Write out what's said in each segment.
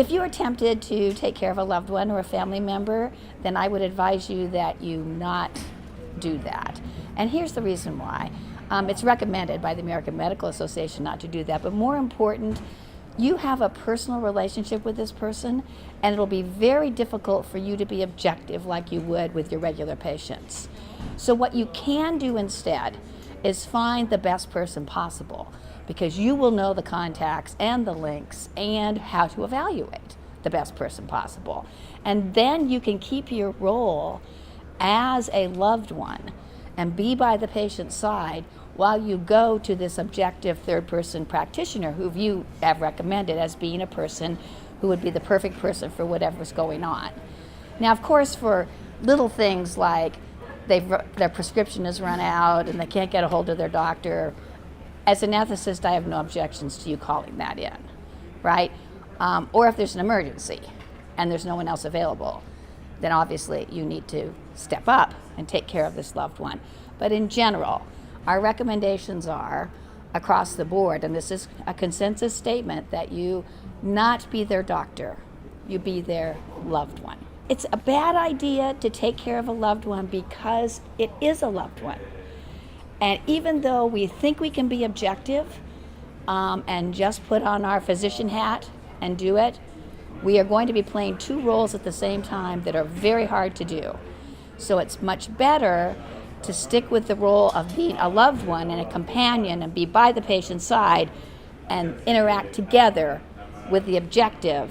If you are tempted to take care of a loved one or a family member, then I would advise you that you not do that. And here's the reason why. It's recommended by the American Medical Association not to do that, but more important, you have a personal relationship with this person, and it'll be very difficult for you to be objective like you would with your regular patients. So what you can do instead is find the best person possible, because you will know the contacts and the links and how to evaluate the best person possible. And then you can keep your role as a loved one and be by the patient's side while you go to this objective third-person practitioner who you have recommended as being a person who would be the perfect person for whatever's going on. Now, of course, for little things like their prescription has run out and they can't get a hold of their doctor, as an ethicist, I have no objections to you calling that in, right? Or if there's an emergency and there's no one else available, then obviously you need to step up and take care of this loved one. But in general, our recommendations are across the board, and this is a consensus statement, that you not be their doctor, you be their loved one. It's a bad idea to take care of a loved one because it is a loved one. And even though we think we can be objective and just put on our physician hat and do it, we are going to be playing two roles at the same time that are very hard to do. So it's much better to stick with the role of being a loved one and a companion and be by the patient's side and interact together with the objective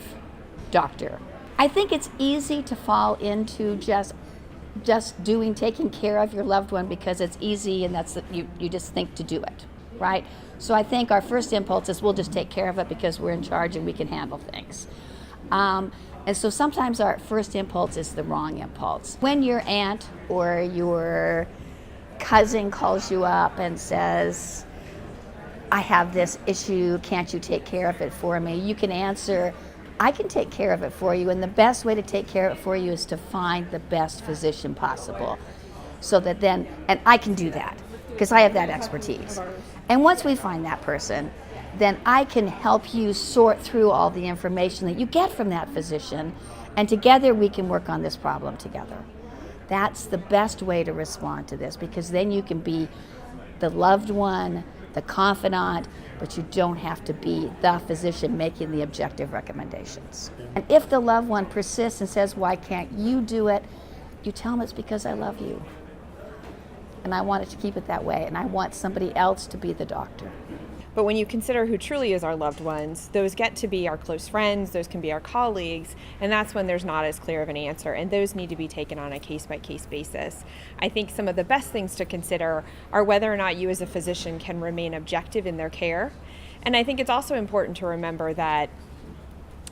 doctor. I think it's easy to fall into just taking care of your loved one because it's easy and you just think to do it, right? So I think our first impulse is we'll just take care of it because we're in charge and we can handle things. And so sometimes our first impulse is the wrong impulse. When your aunt or your cousin calls you up and says, I have this issue, can't you take care of it for me? You can answer, I can take care of it for you, and the best way to take care of it for you is to find the best physician possible. So that then, and I can do that because I have that expertise. And once we find that person, then I can help you sort through all the information that you get from that physician, and together we can work on this problem together. That's the best way to respond to this, because then you can be the loved one, the confidant, but you don't have to be the physician making the objective recommendations. And if the loved one persists and says, why can't you do it? You tell them it's because I love you. And I want it to keep it that way, and I want somebody else to be the doctor. But when you consider who truly is our loved ones, those get to be our close friends, those can be our colleagues, and that's when there's not as clear of an answer, and those need to be taken on a case-by-case basis. I think some of the best things to consider are whether or not you as a physician can remain objective in their care. And I think it's also important to remember that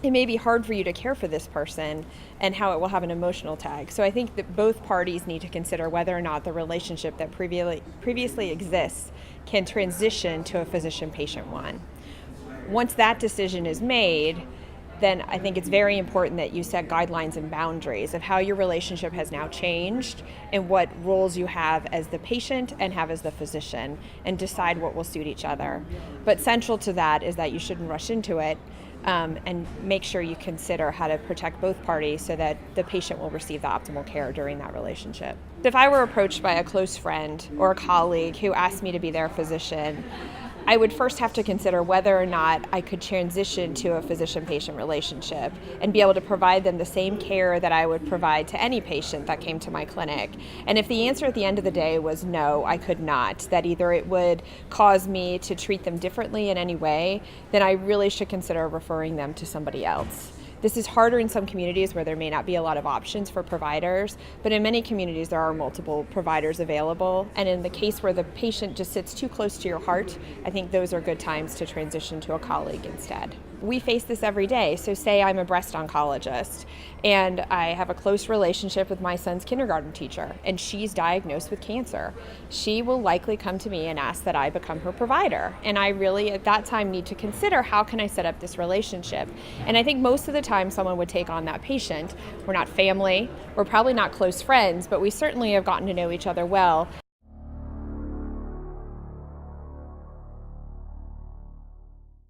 it may be hard for you to care for this person and how it will have an emotional tag. So I think that both parties need to consider whether or not the relationship that previously exists can transition to a physician-patient one. Once that decision is made, then I think it's very important that you set guidelines and boundaries of how your relationship has now changed and what roles you have as the patient and have as the physician, and decide what will suit each other. But central to that is that you shouldn't rush into it, and make sure you consider how to protect both parties so that the patient will receive the optimal care during that relationship. If I were approached by a close friend or a colleague who asked me to be their physician, I would first have to consider whether or not I could transition to a physician-patient relationship and be able to provide them the same care that I would provide to any patient that came to my clinic. And if the answer at the end of the day was no, I could not, that either it would cause me to treat them differently in any way, then I really should consider referring them to somebody else. This is harder in some communities where there may not be a lot of options for providers, but in many communities there are multiple providers available. And in the case where the patient just sits too close to your heart, I think those are good times to transition to a colleague instead. We face this every day. So say I'm a breast oncologist and I have a close relationship with my son's kindergarten teacher and she's diagnosed with cancer. She will likely come to me and ask that I become her provider. And I really at that time need to consider, how can I set up this relationship? And I think most of the time someone would take on that patient. We're not family, we're probably not close friends, but we certainly have gotten to know each other well.